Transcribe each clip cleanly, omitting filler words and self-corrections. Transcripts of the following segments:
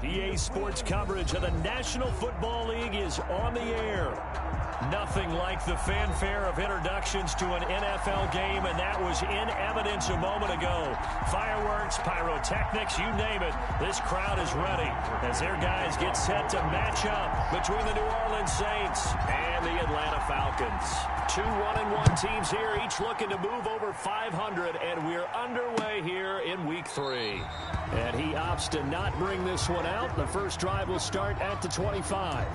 EA Sports coverage of the National Football League is on the air. Nothing like the fanfare of introductions to an NFL game, and that was in evidence a moment ago. Fireworks, pyrotechnics, you name it. This crowd is ready as their guys get set to match up between the New Orleans Saints and the Atlanta Falcons. Two 1-1 teams here, each looking to move over 500, and we're underway here in Week 3. And he opts to not bring this one out. The first drive will start at the 25.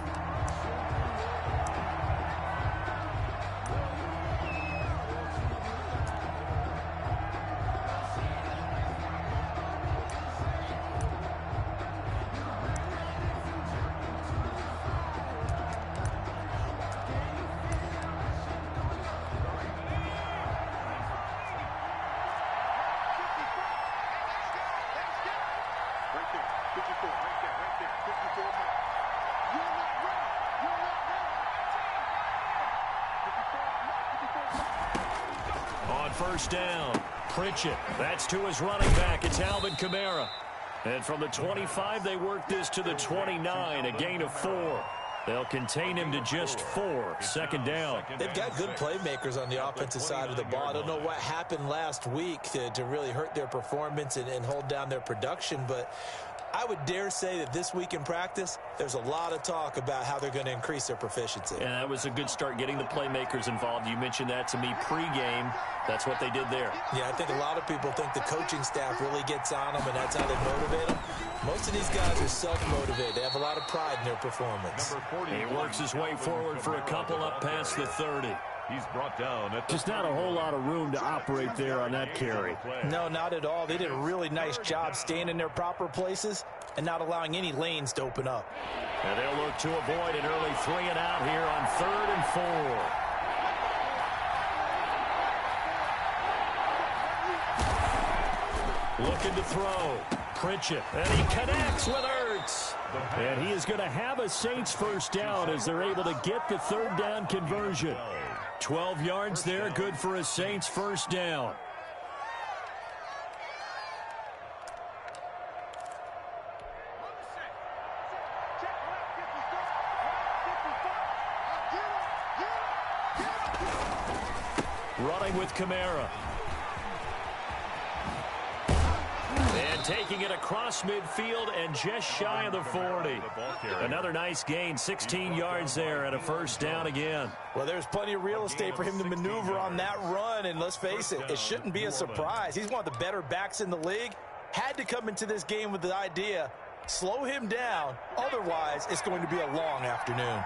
First down. Pritchett. That's to his running back. It's Alvin Kamara. And from the 25, they work this to the 29, a gain of 4. They'll contain him to just 4. Second down. They've got good playmakers on the offensive side of the ball. I don't know what happened last week to really hurt their performance and hold down their production, but I would dare say that this week in practice, there's a lot of talk about how they're going to increase their proficiency. And that was a good start getting the playmakers involved. You mentioned that to me pregame. That's what they did there. Yeah, I think a lot of people think the coaching staff really gets on them, and that's how they motivate them. Most of these guys are self-motivated. They have a lot of pride in their performance. He works his way forward for a couple up past the 30. He's brought down. Just not a whole lot of room to operate there on that carry. No, not at all. They did a really nice job staying in their proper places and not allowing any lanes to open up. And they'll look to avoid an early 3 and out here on 3rd and 4. Looking to throw. Pritchett. And he connects with Ertz. And he is going to have a Saints first down as they're able to get the 3rd down conversion. 12 yards there, good for a Saints first down. Running with Kamara. And taking it across midfield and just shy of the 40. Another nice gain, 16 yards there and a first down again. Well, there's plenty of real estate for him to maneuver on that run, and let's face it, it shouldn't be a surprise. He's one of the better backs in the league. Had to come into this game with the idea, slow him down, otherwise it's going to be a long afternoon.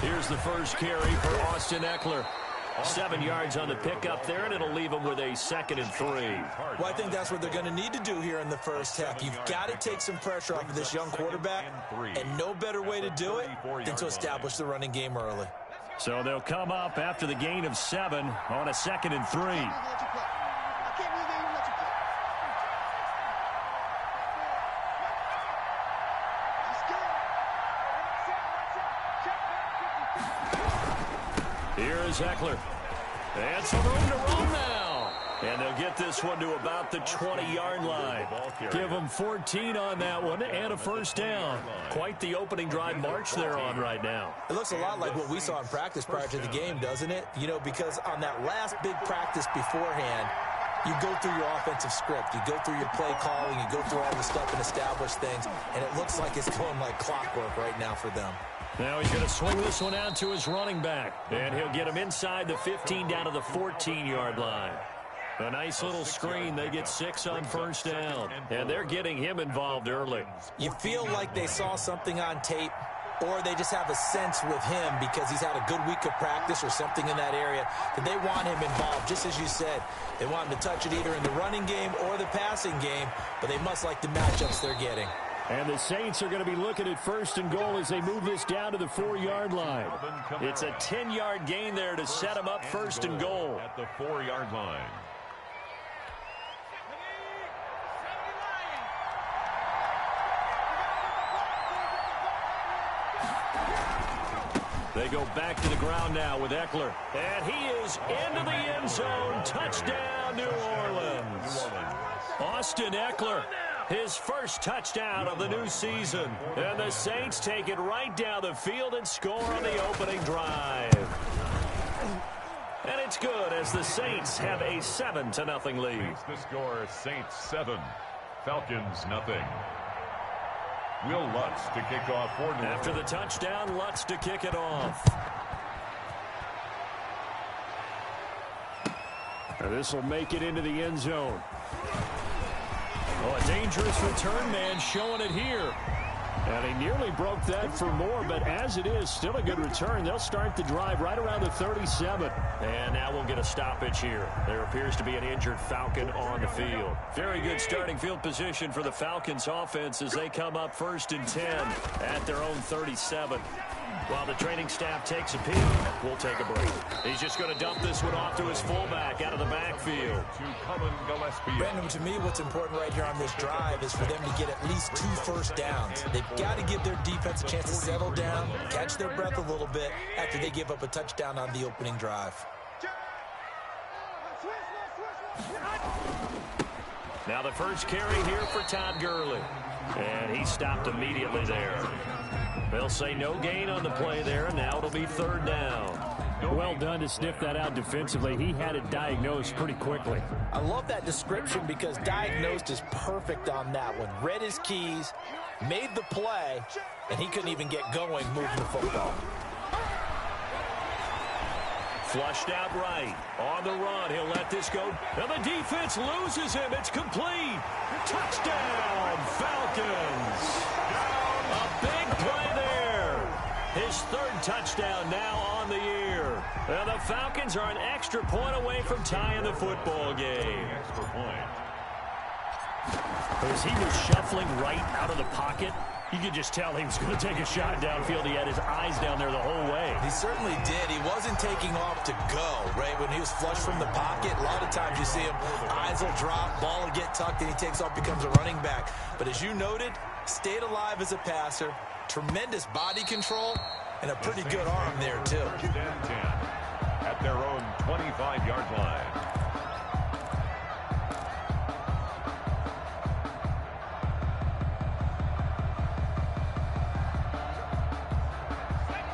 Here's the first carry for Austin Eckler. 7 yards on the pickup there, and it'll leave them with a 2nd and 3. Well, I think that's what they're going to need to do here in the first half. You've got to take some pressure off of this young quarterback, and no better way to do it than to establish the running game early. So they'll come up after the gain of 7 on a 2nd and 3. Here's Eckler. And some room to run now. And they'll get this one to about the 20-yard line. Give them 14 on that one and a first down. Quite the opening drive march they're on right now. It looks a lot like what we saw in practice prior to the game, doesn't it? You know, because on that last big practice beforehand, you go through your offensive script. You go through your play calling. You go through all the stuff and establish things. And it looks like it's going like clockwork right now for them. Now he's going to swing this one out to his running back. And he'll get him inside the 15 down to the 14-yard line. A nice little screen. They get 6 on first down. And they're getting him involved early. You feel like they saw something on tape, or they just have a sense with him because he's had a good week of practice or something in that area that they want him involved. Just as you said, they want him to touch it either in the running game or the passing game, but they must like the matchups they're getting. And the Saints are going to be looking at 1st and goal as they move this down to the 4-yard line. It's a 10-yard gain there to set them up 1st and goal. At the 4-yard line. They go back to the ground now with Eckler. And he is into the end zone. Touchdown, New Orleans. Austin Eckler, his first touchdown of the new season. And the Saints take it right down the field and score on the opening drive. And it's good as the Saints have a 7-0 lead. The score, Saints 7, Falcons nothing. Will Lutz to kick off for New Orleans. After the touchdown, Lutz to kick it off. And this will make it into the end zone. Oh, a dangerous return man showing it here. And he nearly broke that for more, but as it is, still a good return. They'll start the drive right around the 37. And now we'll get a stoppage here. There appears to be an injured Falcon on the field. Very good starting field position for the Falcons offense as they come up 1st and 10 at their own 37. While the training staff takes a peek, we'll take a break. He's just going to dump this one off to his fullback out of the backfield. Brandon, to me, what's important right here on this drive is for them to get at least 2 first downs. They've got to give their defense a chance to settle down, catch their breath a little bit after they give up a touchdown on the opening drive. Now the first carry here for Todd Gurley. And he stopped immediately there. They'll say no gain on the play there, and now it'll be 3rd down. Well done to sniff that out defensively. He had it diagnosed pretty quickly. I love that description because diagnosed is perfect on that one. Read his keys, made the play, and he couldn't even get going moving the football. Flushed out right. On the run, he'll let this go. And the defense loses him. It's complete. Touchdown, Falcons. A big play there. His 3rd touchdown now on the year. And the Falcons are an extra point away from tying the football game. Extra point. As he was shuffling right out of the pocket, you could just tell he was going to take a shot downfield. He had his eyes down there the whole way. He certainly did. He wasn't taking off to go, right? When he was flush from the pocket, a lot of times you see him, eyes will drop, ball will get tucked, and he takes off, becomes a running back. But as you noted, stayed alive as a passer, tremendous body control, and a pretty good arm there, too. 10-10 at their own 25-yard line.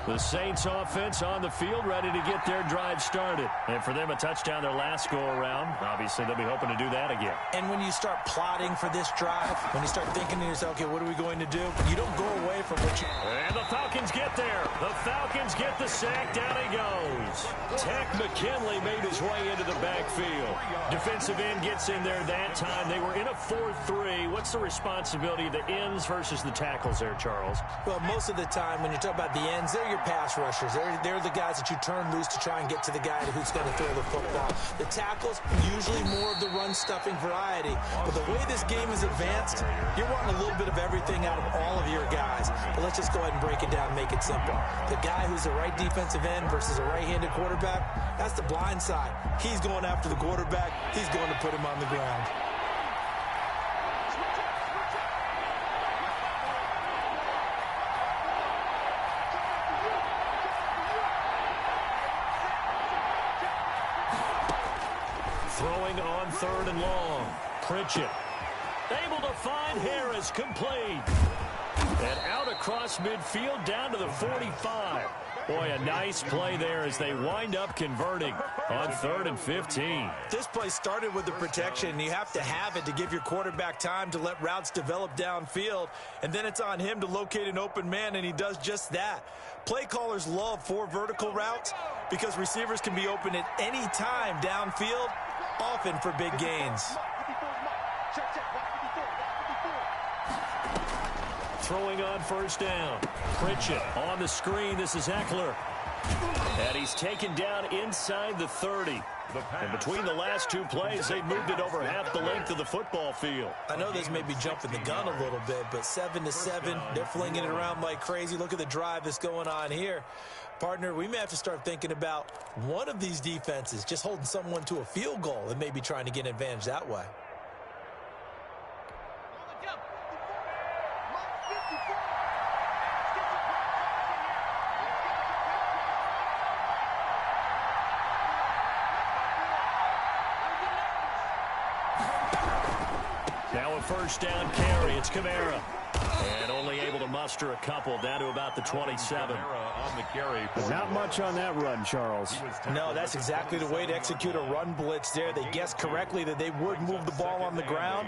The Saints offense on the field ready to get their drive started. And for them, a touchdown their last go-around. Obviously, they'll be hoping to do that again. And when you start plotting for this drive, when you start thinking to yourself, okay, what are we going to do? You don't go away from what you... And the Falcons get there. The Falcons get the sack. Down he goes. Tech McKinley made his way into the backfield. Defensive end gets in there that time. They were in a 4-3. What's the responsibility of the ends versus the tackles there, Charles? Well, most of the time, when you talk about the ends, they're your pass rushers. They're the guys that you turn loose to try and get to the guy who's going to throw the football. The tackles, usually more of the run-stuffing variety. But the way this game is advanced, you're wanting a little bit of everything out of all of your guys. But let's just go ahead and break it down and make it simple. The guy who's the right defensive end versus a right-handed quarterback, that's the blind side. He's going after the quarterback. He's going to put him on the ground. Throwing on 3rd and long. Pritchett able to find Harris, complete. And out across midfield down to the 45. Boy, a nice play there as they wind up converting on 3rd and 15. This play started with the protection, and you have to have it to give your quarterback time to let routes develop downfield, and then it's on him to locate an open man, and he does just that. Play callers love 4 vertical routes because receivers can be open at any time downfield, often for big gains. Throwing on 1st down. Pritchett on the screen. This is Eckler. And he's taken down inside the 30. And between the last 2 plays, they moved it over half the length of the football field. I know this may be jumping the gun a little bit, but 7-7, they're flinging it around like crazy. Look at the drive that's going on here. Partner, we may have to start thinking about one of these defenses just holding someone to a field goal and maybe trying to get an advantage that way. Now a first down carry. It's Kamara. And only able to muster a couple, down to about the 27. On the carry. Not much on that run, Charles. No, that's exactly the way to execute a run blitz there. They guessed correctly that they would move the ball on the ground,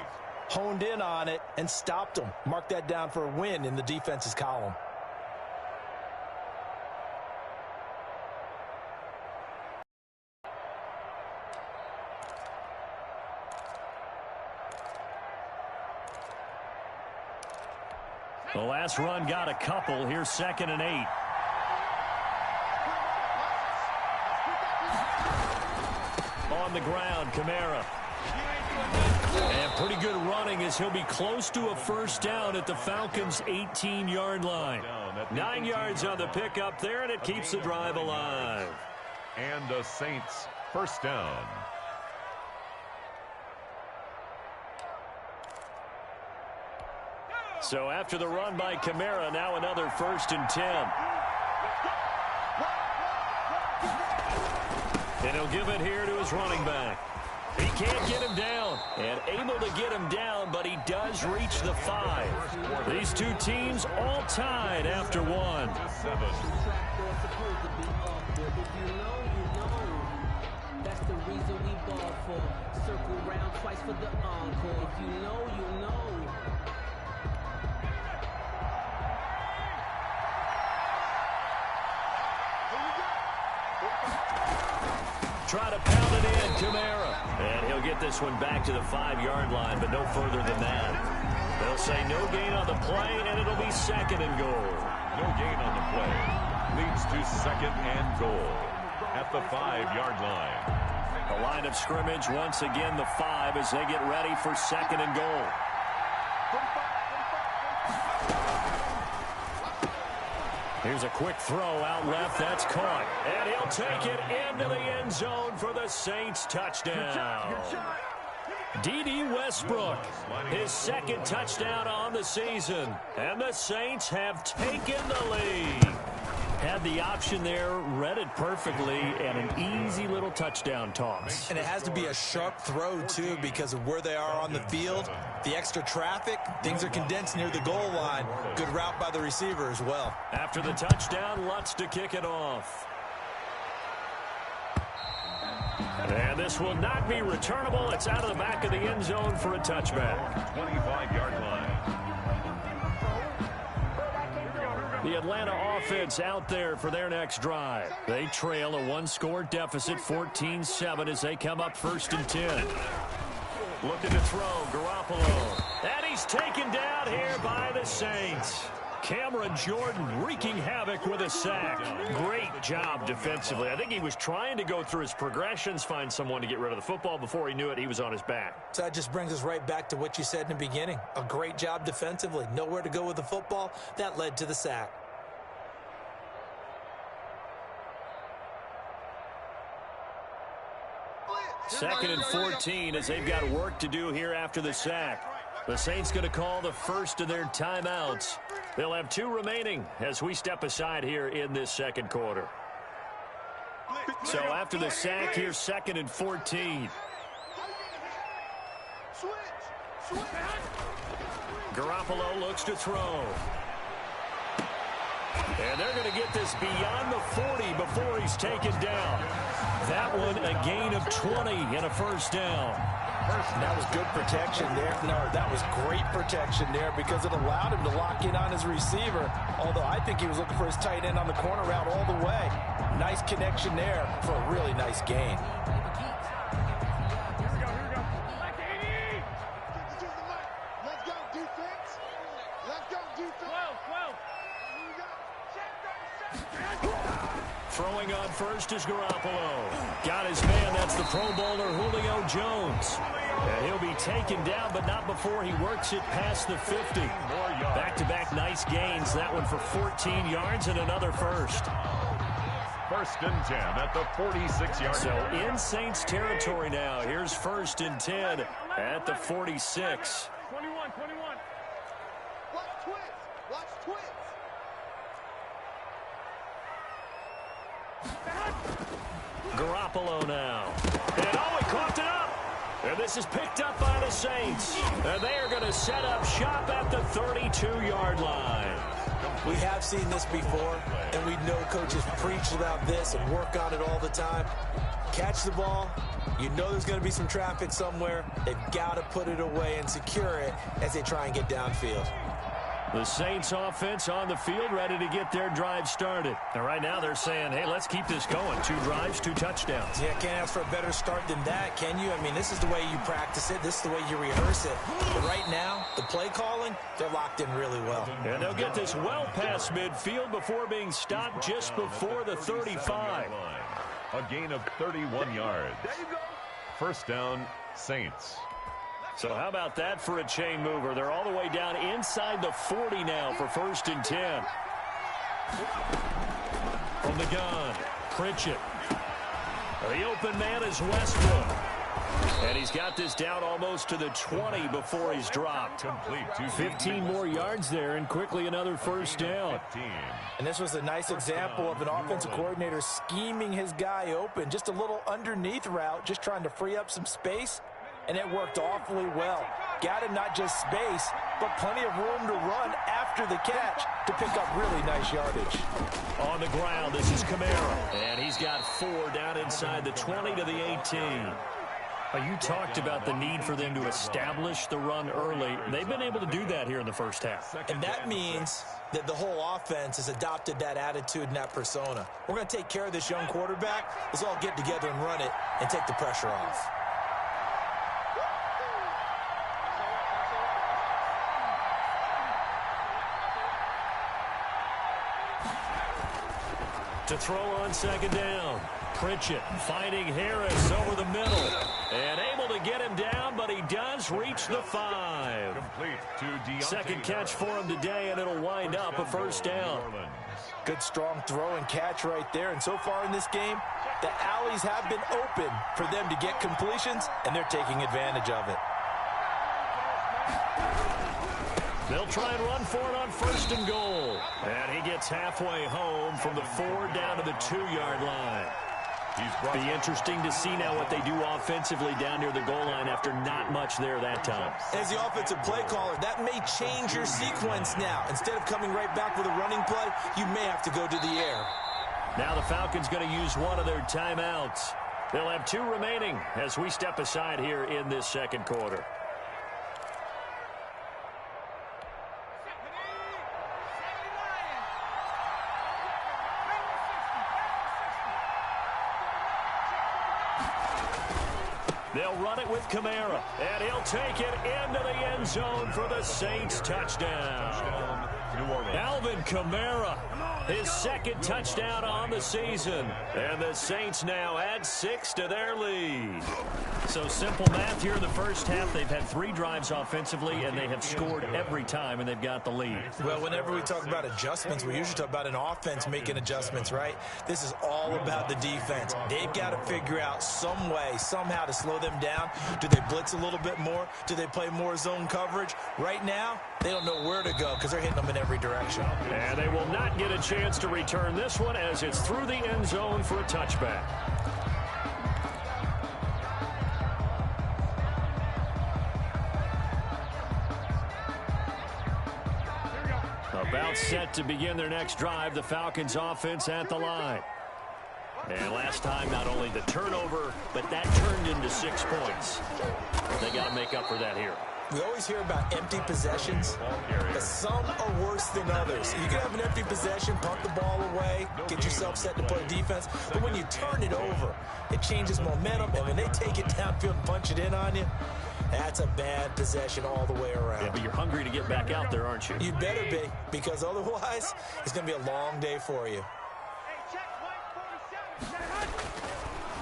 honed in on it, and stopped them. Mark that down for a win in the defense's column. The last run got a couple. Here's 2nd and 8. On the ground, Kamara. And pretty good running as he'll be close to a first down at the Falcons' 18-yard line. 9 yards on the pickup there, and it keeps the drive alive. And the Saints first down. So after the run by Kamara, now another 1st and 10. And he'll give it here to his running back. He can't get him down. And able to get him down, but he does reach the 5. These two teams all tied after 1. That's the reason we ball for. Circle round twice for the encore. If you know, you know. Try to pound it in, Kamara. And he'll get this one back to the 5-yard line, but no further than that. They'll say no gain on the play, and it'll be 2nd and goal. No gain on the play. Leads to 2nd and goal at the 5-yard line. The line of scrimmage, once again, the 5 as they get ready for 2nd and goal. Here's a quick throw out left. That's caught. And he'll take it into the end zone for the Saints touchdown. D.D. Westbrook, his 2nd touchdown on the season. And the Saints have taken the lead. Had the option there, read it perfectly, and an easy little touchdown toss. And it has to be a sharp throw, too, because of where they are on the field. The extra traffic, things are condensed near the goal line. Good route by the receiver as well. After the touchdown, Lutz to kick it off. And this will not be returnable. It's out of the back of the end zone for a touchback. 25-yard line. The Atlanta offense out there for their next drive. They trail a 1-score deficit, 14-7, as they come up 1st and 10. Looking to throw, Garoppolo. And he's taken down here by the Saints. Cameron Jordan wreaking havoc with a sack. Great job defensively. I think he was trying to go through his progressions, find someone to get rid of the football. Before he knew it, he was on his back. So that just brings us right back to what you said in the beginning. A great job defensively. Nowhere to go with the football. That led to the sack. Second and 14 as they've got work to do here after the sack. The Saints going to call the first of their timeouts. They'll have 2 remaining as we step aside here in this 2nd quarter. So after the sack, here's 2nd and 14. Garoppolo looks to throw. And they're going to get this beyond the 40 before he's taken down. That one a gain of 20 and a first down. That was good protection there. No, that was great protection there because it allowed him to lock in on his receiver. Although I think he was looking for his tight end on the corner route all the way. Nice connection there for a really nice gain. Let's go, defense. Let's go, defense. 12. Throwing on first is Garoppolo. Got his man. That's the Pro Bowler Julio Jones. And he'll be taken down, but not before he works it past the 50. Back-to-back nice gains. That one for 14 yards and another first. 1st and 10 at the 46-yard line. So in Saints territory now. Here's 1st and 10 at the 46. 21. Watch twins. Watch twins. Garoppolo now. And oh, he coughed it up. And this is picked up by the Saints. And they are going to set up shop at the 32-yard line. We have seen this before, and we know coaches preach about this and work on it all the time. Catch the ball. You know there's going to be some traffic somewhere. They've got to put it away and secure it as they try and get downfield. The Saints offense on the field, ready to get their drive started. And right now they're saying, hey, let's keep this going. 2 drives, 2 touchdowns. Yeah, can't ask for a better start than that, can you? I mean, this is the way you practice it. This is the way you rehearse it. But right now, the play calling, they're locked in really well. And they'll get this well past midfield before being stopped just before the 35. A gain of 31 yards. There you go. First down, Saints. So how about that for a chain mover? They're all the way down inside the 40 now for 1st and 10. From the gun, Pritchett. The open man is Westbrook. And he's got this down almost to the 20 before he's dropped. Complete. 15 more yards there and quickly another first down. And this was a nice example of an offensive coordinator scheming his guy open. Just a little underneath route, just trying to free up some space. And it worked awfully well. Got him not just space, but plenty of room to run after the catch to pick up really nice yardage. On the ground, this is Kamara. And he's got 4 down inside the 20 to the 18. You talked about the need for them to establish the run early. They've been able to do that here in the first half. And that means that the whole offense has adopted that attitude and that persona. We're going to take care of this young quarterback. Let's all get together and run it and take the pressure off. To throw on 2nd down. Pritchett finding Harris over the middle. And able to get him down, but he does reach the 5. Complete to Deontay. Second catch for him today, and it'll wind up a first down. Good strong throw and catch right there. And so far in this game, the alleys have been open for them to get completions, and they're taking advantage of it. They'll try and run for it on 1st and goal. And he gets halfway home from the 4 down to the 2-yard line. Be interesting to see now what they do offensively down near the goal line after not much there that time. As the offensive play caller, that may change your sequence now. Instead of coming right back with a running play, you may have to go to the air. Now the Falcons going to use one of their timeouts. They'll have 2 remaining as we step aside here in this second quarter. They'll run it with Kamara, and he'll take it into the end zone for the Saints touchdown. Alvin Kamara, his 2nd touchdown on the season. And the Saints now add 6 to their lead. So simple math here in the first half. They've had 3 drives offensively, and they have scored every time, and they've got the lead. Well, whenever we talk about adjustments, we usually talk about an offense making adjustments, right? This is all about the defense. They've got to figure out some way, somehow to slow them down. Do they blitz a little bit more? Do they play more zone coverage? Right now, they don't know where to go because they're hitting them in every direction. And they will not get a chance to return this one as it's through the end zone for a touchback. About set to begin their next drive, the Falcons offense at the line. And last time, not only the turnover, but that turned into 6 points. They got to make up for that here. We always hear about empty possessions, but some are worse than others. You can have an empty possession, punt the ball away, get yourself set to play defense, but when you turn it over, it changes momentum, and when they take it downfield and punch it in on you, that's a bad possession all the way around. Yeah, but you're hungry to get back out there, aren't you? You better be, because otherwise, it's going to be a long day for you.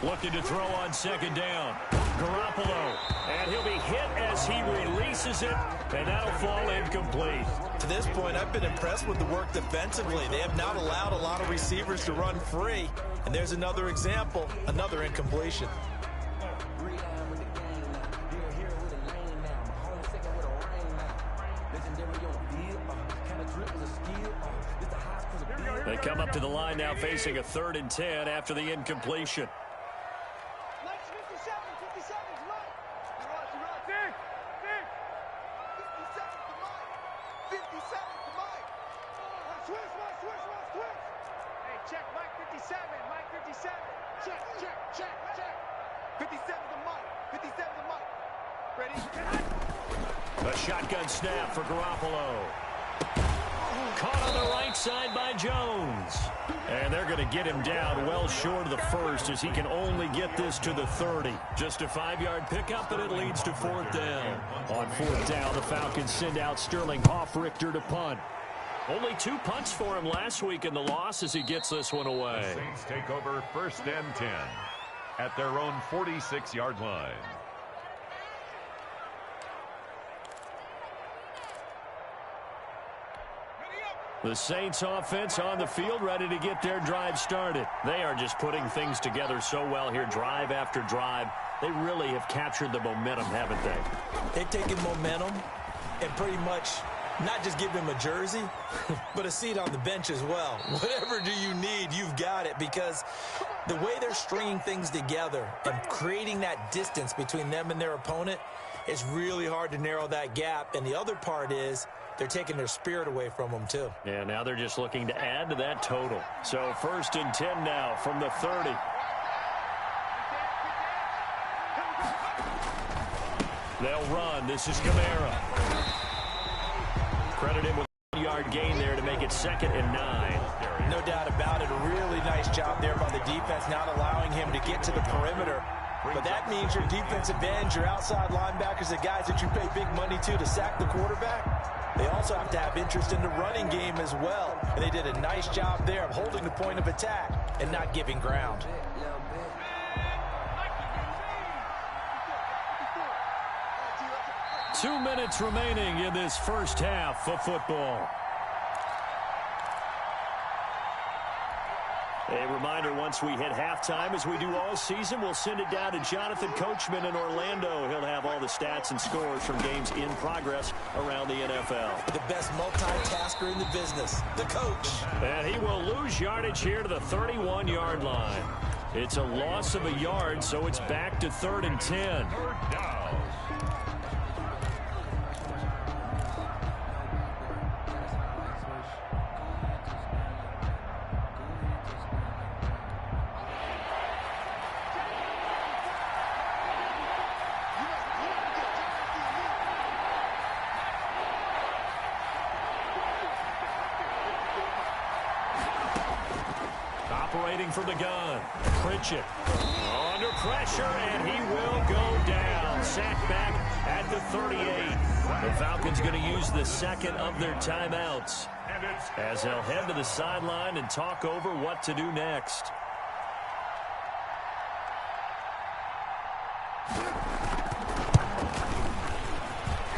Looking to throw on 2nd down. Garoppolo. And he'll be hit as he releases it, and that'll fall incomplete. To this point, I've been impressed with the work defensively. They have not allowed a lot of receivers to run free. And there's another example, another incompletion. They come up to the line now facing a 3rd and 10 after the incompletion. Hey, check Mike 57. Mike 57. Check. 57's the mic. 57's the mic. Ready? A shotgun snap for Garoppolo. Caught on the right side by Jones. And they're going to get him down well short of the first as he can only get this to the 30. Just a 5-yard pickup, and it leads to 4th down. On 4th down, the Falcons send out Sterling Hoffrichter to punt. Only 2 punts for him last week in the loss as he gets this one away. The Saints take over 1st and 10 at their own 46-yard line. The Saints offense on the field, ready to get their drive started. They are just putting things together so well here, drive after drive. They really have captured the momentum, haven't they? They've taken momentum and pretty much not just give him a jersey, but a seat on the bench as well. Whatever do you need, you've got it, because the way they're stringing things together and creating that distance between them and their opponent, it's really hard to narrow that gap. And the other part is they're taking their spirit away from them, too. Yeah, now they're just looking to add to that total. So 1st and 10 now from the 30. They'll run. This is Kamara. Credit him with a 1-yard gain there to make it 2nd and 9. No doubt about it. A really nice job there by the defense, not allowing him to get to the perimeter. But that means your defensive ends, your outside linebackers, the guys that you pay big money to sack the quarterback, they also have to have interest in the running game as well. And they did a nice job there of holding the point of attack and not giving ground. Two minutes remaining in this first half of football. A reminder, once we hit halftime, as we do all season, we'll send it down to Jonathan Coachman in Orlando. He'll have all the stats and scores from games in progress around the NFL. The best multitasker in the business, the coach. And he will lose yardage here to the 31-yard line. It's a loss of a yard, so it's back to 3rd and 10. 3rd down. Operating from the gun, Pritchett under pressure, and he will go down. Sacked back at the 38. The Falcons going to use the 2nd of their timeouts as they'll head to the sideline and talk over what to do next.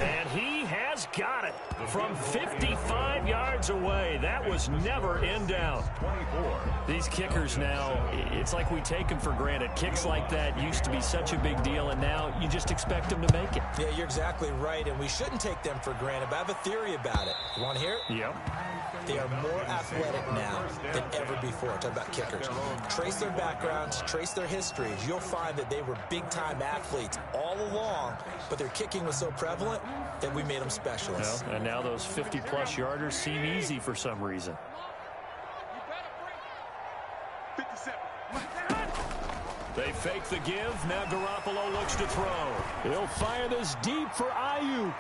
And he has got it from 55 yards away. That was never in doubt. 24. These kickers now, it's like we take them for granted. Kicks like that used to be such a big deal, and now you just expect them to make it. Yeah, you're exactly right, and we shouldn't take them for granted, but I have a theory about it. You want to hear it? Yep. They are more athletic now than ever before. Talk about kickers. Trace their backgrounds, trace their histories. You'll find that they were big-time athletes all along, but their kicking was so prevalent that we made them specialists. Well, and now those 50-plus yarders seem easy for some reason. 57. They fake the give. Now Garoppolo looks to throw. He'll fire this deep for Ayuk.